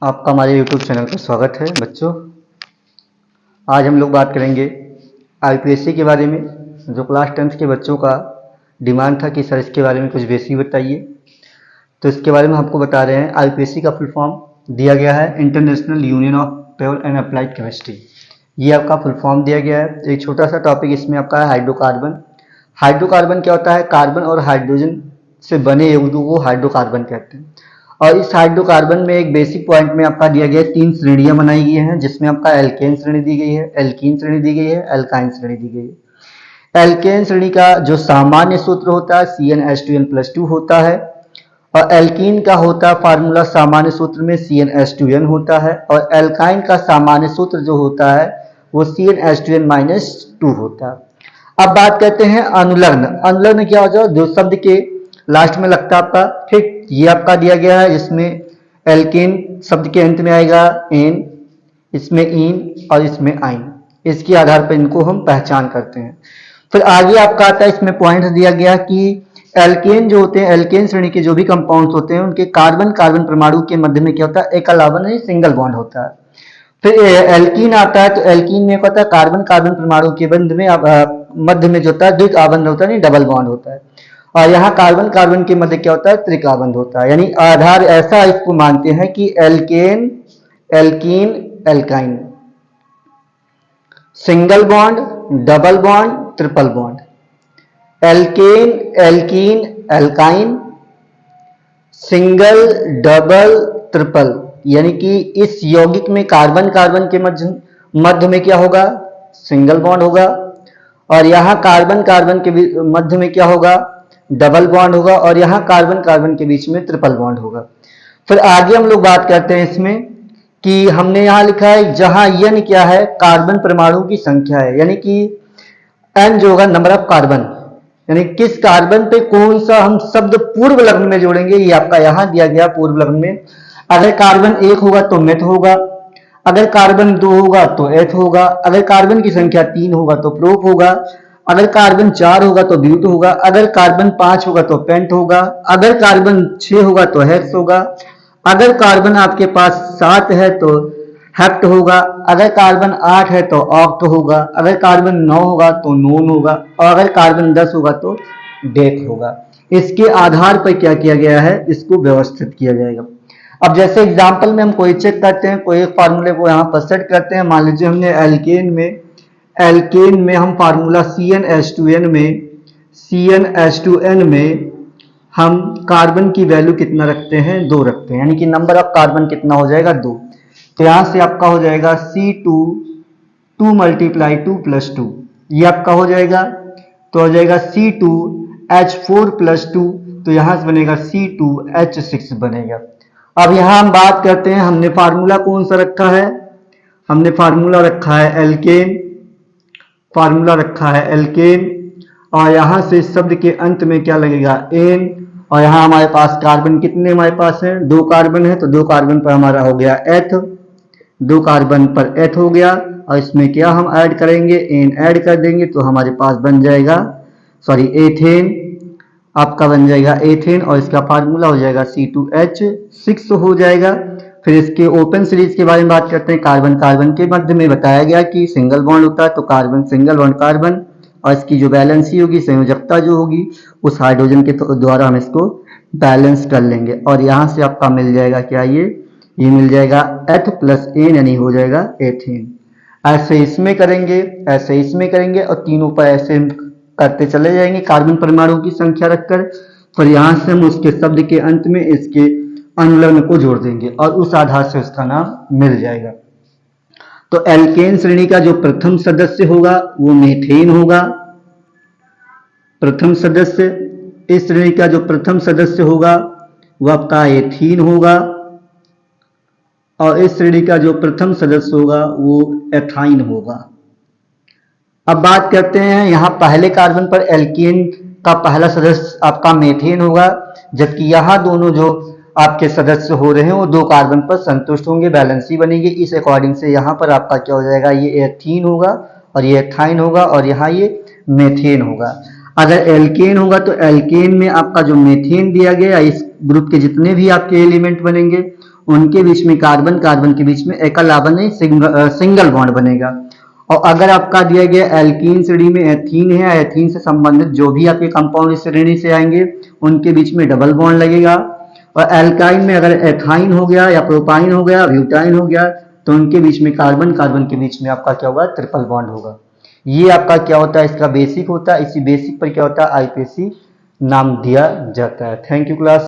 आपका हमारे YouTube channel पर स्वागत है बच्चों। आज हम लोग बात करेंगे आईपीएससी के बारे में। जो क्लास 10th के बच्चों का डिमांड था कि सर इसके बारे में कुछ बेसिक बताइए, तो इसके बारे में आपको बता रहे हैं। आईपीएससी का फुल फॉर्म दिया गया है international union of pure and applied chemistry. ये आपका फुल फॉर्म दिया गया है। एक छोटा सा टॉपिक इसमें आपका है हाइड्रोकार्बन। हाइड्रोकार्बन क्या होता है? कार्बन और हाइड्रोजन से बने यौगिकों को हाइड्रोकार्बन कहते हैं। और इस हाइड्रोकार्बन में एक बेसिक पॉइंट में आपका दिया गया है 3 श्रेणियां बनाई गई हैं, जिसमें आपका एल्केन श्रेणी दी गई है, एल्कीन श्रेणी दी गई है, एल्काइन श्रेणी दी गई है। एल्केन श्रेणी का जो सामान्य सूत्र होता है CnH2n+2 होता है, और एल्कीन का होता है फार्मूला सामान्य सूत्र में CnH2n होता है, और एल्काइन का सामान्य सूत्र जो होता है वो CnH2n-2 होता है। अब बात करते हैं अनुलग्न। अनुलग्न क्या होता है? जो शब्द के लास्ट में लगता है आपका, ठीक, ये आपका दिया गया है, जिसमें एल्केन शब्द के अंत में आएगा एन, इसमें इन और इसमें आइन। इसके आधार पर इनको हम पहचान करते हैं। फिर आगे आपका आता है, इसमें पॉइंट दिया गया कि एल्केन जो होते हैं, एल्केन श्रेणी के जो भी कंपाउंड्स होते हैं उनके कार्बन कार्बन परमाणु के मध्य में क्या होता है? एक अलावन यानी सिंगल बॉन्ड होता है। फिर एल्कीन आता है, तो एल्कीन में क्या होता है? कार्बन कार्बन परमाणु के बंध में मध्य में जो होता है द्विक आबंध होता है, नहीं डबल बॉन्ड होता है। और यहाँ कार्बन कार्बन के मध्य क्या होता है? त्रिकाबंध होता है। यानी आधार ऐसा इसको मानते हैं कि alkane alkene alkyne, single bond, double bond, triple bond, alkane alkene alkyne, single, double, triple. यानी कि इस यौगिक में कार्बन कार्बन के मध्य में क्या होगा? सिंगल बॉन्ड होगा, और यहाँ कार्बन कार्बन के मध्य में क्या होगा? डबल बॉन्ड होगा, और यहाँ कार्बन कार्बन के बीच में ट्रिपल बॉन्ड होगा। फिर आगे हम लोग बात करते हैं इसमें कि हमने यहाँ लिखा है जहां n क्या है? कार्बन परमाणु की संख्या है। यानी कि n जो होगा नंबर ऑफ कार्बन, यानी किस कार्बन पे कौन सा हम शब्द पूर्व लग्न में जोड़ेंगे, ये आपका यहाँ दिया गया पूर्व लग्न में। अगर कार्बन 1 होगा तो मेथ होगा, अगर कार्बन 2 होगा तो एथ होगा, अगर कार्बन की संख्या 3 होगा तो प्रोप होगा, अगर कार्बन 4 होगा तो ब्यूट होगा, अगर कार्बन 5 होगा तो पेंट होगा, अगर कार्बन 6 होगा तो हेक्स होगा, अगर कार्बन आपके पास 7 है तो हेप्ट होगा, अगर कार्बन 8 है तो ऑक्ट होगा, अगर कार्बन 9 होगा तो नोन होगा, और अगर कार्बन 10 होगा तो डेक होगा। इसके आधार पर क्या किया गया है? इसको व्यवस्थित किया जाएगा। अब जैसे एग्जाम्पल में हम कोई चेक करते हैं, कोई एक फार्मूले को यहाँ पर सेट करते हैं। मान लीजिए हमने एल्केन में हम फार्मूला CnH2n में हम कार्बन की वैल्यू कितना रखते हैं? 2 रखते हैं। यानी कि नंबर ऑफ कार्बन कितना हो जाएगा? 2। तो यहां से आपका हो जाएगा C2 2 × 2 + 2, ये आपका हो जाएगा। तो हो जाएगा C2H4+2, तो यहां से बनेगा C2H6 बनेगा। अब यहां हम बात करते हैं, हमने फार्मूला कौन सा रखा है? हमने फार्मूला रखा है एल्केन, और यहां से शब्द के अंत में क्या लगेगा? एन, और यहाँ हमारे पास कार्बन कितने हमारे पास है? 2 कार्बन है, तो 2 कार्बन पर हमारा हो गया एथ, 2 कार्बन पर एथ हो गया, और इसमें क्या हम ऐड करेंगे? एन ऐड कर देंगे, तो हमारे पास बन जाएगा एथेन, आपका बन जाएगा एथेन, और इसका फार्मूला हो जाएगा C2H6 हो जाएगा। फिर इसके ओपन सीरीज के बारे में बात करते हैं। कार्बन कार्बन के मध्य में बताया गया कि सिंगल बॉन्ड होता है, तो कार्बन सिंगल बॉन्ड कार्बन, और इसकी जो बैलेंसी होगी, संयोजकता जो होगी, उस हाइड्रोजन के द्वारा हम इसको बैलेंस कर लेंगे, और यहाँ से आपका मिल जाएगा क्या? ये मिल जाएगा एथ प्लस एन, यानी हो जाएगा एथेन। ऐसे इसमें करेंगे, ऐसे इसमें करेंगे, और तीनों पर ऐसे करते चले जाएंगे कार्बन परमाणु की संख्या रखकर। फिर यहाँ से हम उसके शब्द के अंत में इसके अनुलग्न को जोड़ देंगे, और उस आधार से उसका नाम मिल जाएगा। तो एल्केन श्रेणी का जो प्रथम सदस्य होगा वो मीथेन होगा। प्रथम सदस्य, इस श्रेणी का जो प्रथम सदस्य होगा वह आपका एथीन होगा, और इस श्रेणी का जो प्रथम सदस्य होगा वो एथाइन होगा। अब बात करते हैं, यहाँ पहले कार्बन पर एल्केन का पहला सदस्य आपका मीथेन होगा, जबकि यहाँ दोनों जो आपके सदस्य हो रहे हैं वो 2 कार्बन पर संतुष्ट होंगे, बैलेंसी बनेगी। इस अकॉर्डिंग से यहाँ पर आपका क्या हो जाएगा? ये एथीन होगा, और ये एथाइन होगा, और यहाँ ये मेथेन होगा। अगर एल्केन होगा तो एल्केन में आपका जो मेथेन दिया गया, इस ग्रुप के जितने भी आपके एलिमेंट बनेंगे उनके बीच में कार्बन कार्बन के बीच में एकल आवन नहीं सिंगल बॉन्ड बनेगा। और अगर आपका दिया गया एल्कीन श्रेणी में एथीन है, एथीन से संबंधित जो भी आपके कंपाउंड इस श्रेणी से आएंगे उनके बीच में डबल बॉन्ड लगेगा। और एल्काइन में अगर एथाइन हो गया या प्रोपाइन हो गया, ब्यूटाइन हो गया, तो उनके बीच में कार्बन कार्बन के बीच में आपका क्या होगा, ट्रिपल बॉन्ड होगा। ये आपका क्या होता है, इसका बेसिक होता है। इसी बेसिक पर क्या होता है, आईपीएसी नाम दिया जाता है। Thank you class.